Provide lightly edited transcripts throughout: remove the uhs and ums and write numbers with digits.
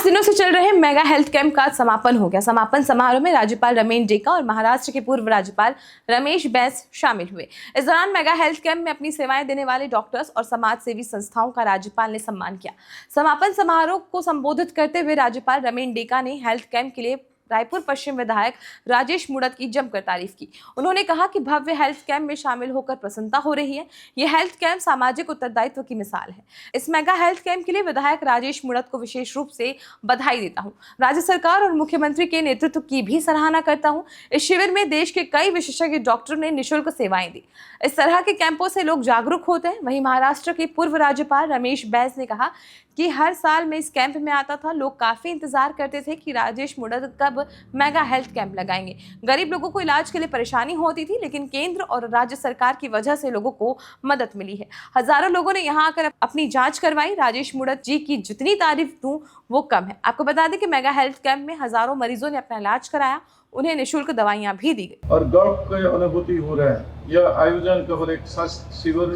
दिनों से चल रहे मेगा हेल्थ कैंप का समापन हो गया। समापन समारोह में राज्यपाल रमेश डेका और महाराष्ट्र के पूर्व राज्यपाल रमेश बैस शामिल हुए। इस दौरान मेगा हेल्थ कैंप में अपनी सेवाएं देने वाले डॉक्टर्स और समाज सेवी संस्थाओं का राज्यपाल ने सम्मान किया। समापन समारोह को संबोधित करते हुए राज्यपाल रमेश डेका ने हेल्थ कैंप के लिए रायपुर पश्चिम विधायक राजेश मुड़त की जमकर तारीफ की। उन्होंने कहा कि भव्य हेल्थ कैंप में शामिल होकर प्रसन्नता हो रही है। यह हेल्थ कैंप सामाजिक उत्तरदायित्व की मिसाल है। इस मेगा हेल्थ कैंप के लिए विधायक राजेश मुड़त को विशेष रूप से बधाई देता हूं। राज्य सरकार और मुख्यमंत्री के नेतृत्व की भी सराहना करता हूं। इस शिविर में देश के कई विशेषज्ञ डॉक्टरों ने निःशुल्क सेवाएं दी। इस तरह के कैंपों से लोग जागरूक होते हैं। वहीं महाराष्ट्र के पूर्व राज्यपाल रमेश बैस ने कहा कि हर साल मैं इस कैंप में आता था। लोग काफी इंतजार करते थे कि राजेश मुड़त कब मेगा हेल्थ कैंप लगाएंगे। गरीब लोगों को इलाज के लिए परेशानी होती थी, लेकिन केंद्र और राज्य सरकार की वजह से लोगों को मदद मिली है। हजारों लोगों ने यहाँ आकर अपनी जांच करवाई। राजेश मुड़त जी की जितनी तारीफ दूं वो कम है। आपको बता दें कि मेगा हेल्थ कैंप में हजारों मरीजों ने अपना इलाज कराया। उन्हें निःशुल्क दवाइयां भी दी गई और गर्व की अनुभूति हो रहा है। यह आयोजन केवल एक स्वास्थ्य शिविर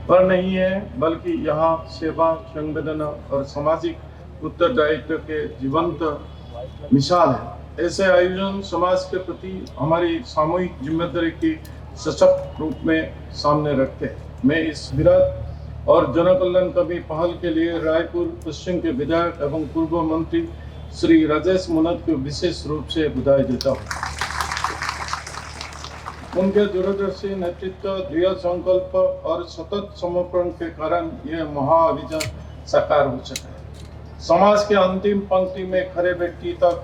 पर नहीं है, बल्कि यहाँ सेवा, संवेदना और सामाजिक उत्तरदायित्व के जीवंत मिसाल है। ऐसे आयोजन समाज के प्रति हमारी सामूहिक जिम्मेदारी की सशक्त रूप में सामने रखते हैं। मैं इस विराट और जनकल्याणकारी पहल के लिए रायपुर पश्चिम के विधायक एवं पूर्व मंत्री श्री राजेश मुड़त को विशेष रूप से बधाई देता हूँ। उनके दूरदर्शी नेतृत्व, दृढ़ संकल्प और सतत समर्पण के कारण यह महाअभियान साकार हो सका है। समाज के अंतिम पंक्ति में खड़े व्यक्ति तक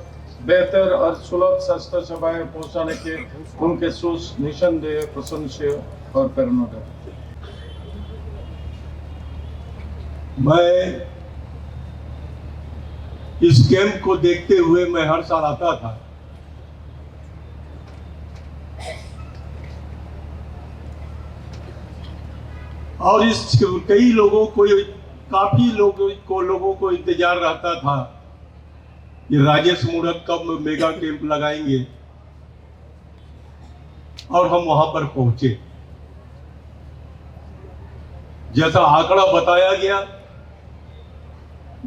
बेहतर और सुलभ स्वास्थ्य सेवाएं पहुंचाने के उनके सोच निसंदेह प्रशंसनीय और प्रेरणादायक। मैं इस कैंप को देखते हुए मैं हर साल आता था। और इस कई लोगों को, काफी लोगों को इंतजार रहता था कि राजेश मुड़त कब मेगा कैंप लगाएंगे, और हम वहां पर पहुंचे। जैसा आंकड़ा बताया गया,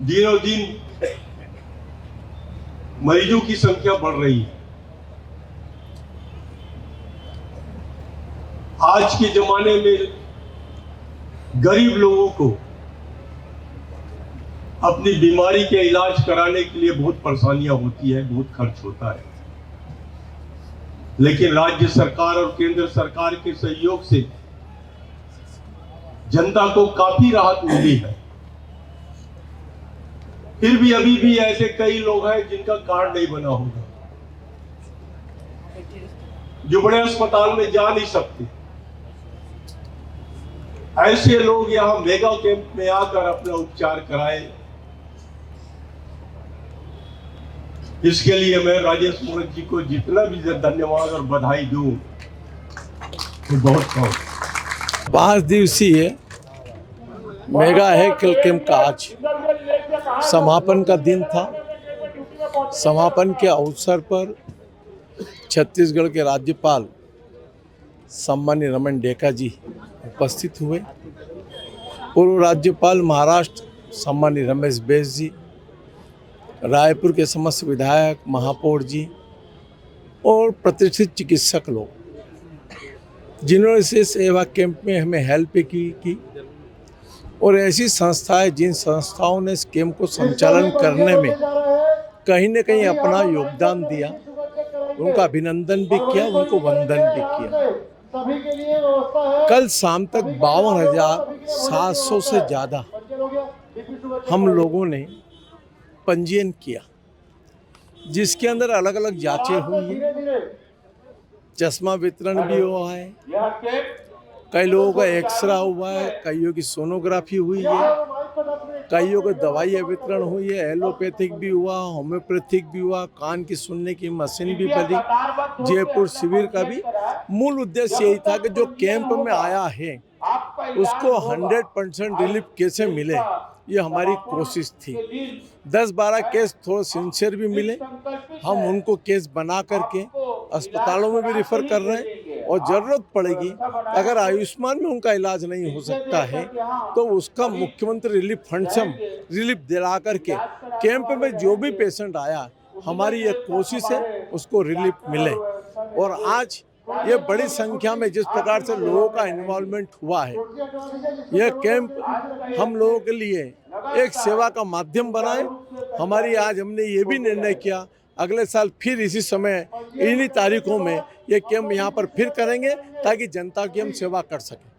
दिनों दिन मरीजों की संख्या बढ़ रही है। आज के जमाने में गरीब लोगों को अपनी बीमारी के इलाज कराने के लिए बहुत परेशानियां होती है, बहुत खर्च होता है। लेकिन राज्य सरकार और केंद्र सरकार के सहयोग से जनता को काफी राहत मिली है। फिर भी अभी भी ऐसे कई लोग हैं जिनका कार्ड नहीं बना होगा, जो बड़े अस्पताल में जा नहीं सकते। ऐसे लोग यहाँ मेगा कैंप में आकर अपना उपचार कराए। इसके लिए मैं राजेश मुड़त जी को जितना भी धन्यवाद और बधाई दूं, तो बहुत बहुत। 5 दिवसीय मेगा हेल्थ कैंप का आज समापन का दिन था। समापन के अवसर पर छत्तीसगढ़ के राज्यपाल सम्माननीय रमेश डेका जी उपस्थित हुए। पूर्व राज्यपाल महाराष्ट्र सम्माननीय रमेश बैस जी, रायपुर के समस्त विधायक, महापौर जी और प्रतिष्ठित चिकित्सक लोग, जिन्होंने इस सेवा कैंप में हमें हेल्प की और ऐसी संस्थाएं, जिन संस्थाओं ने इस कैंप को संचालन करने में कहीं न कहीं अपना योगदान दिया, उनका अभिनंदन भी किया, उनको वंदन भी किया। कल शाम तक 52,700 से ज़्यादा हम लोगों ने पंजीयन किया, जिसके अंदर अलग अलग जांचें हुई हैं। चश्मा वितरण भी हुआ है, कई लोगों का एक्सरा हुआ है, कईयों की सोनोग्राफी हुई है, कईयों को दवाइयाँ वितरण हुई है, एलोपैथिक भी हुआ, होम्योपैथिक भी हुआ, कान की सुनने की मशीन भी बनी। जयपुर शिविर का भी मूल उद्देश्य यही था कि जो कैंप में आया है उसको 100% रिलीफ कैसे मिले, ये हमारी कोशिश थी। 10-12 केस थोड़े सिंसियर भी मिले, हम उनको केस बना करके अस्पतालों में भी रिफ़र कर रहे हैं और ज़रूरत पड़ेगी अगर आयुष्मान में उनका इलाज नहीं हो सकता है तो उसका मुख्यमंत्री रिलीफ फंड से हम रिलीफ दिला करके कैंप में जो भी पेशेंट आया हमारी एक कोशिश है उसको रिलीफ मिले। और आज ये बड़ी संख्या में जिस प्रकार से लोगों का इन्वॉल्वमेंट हुआ है, यह कैंप हम लोगों के लिए एक सेवा का माध्यम बनाए। हमारी आज हमने ये भी निर्णय किया अगले साल फिर इसी समय इन्हीं तारीखों में ये कैंप यहाँ पर फिर करेंगे ताकि जनता की हम सेवा कर सकें।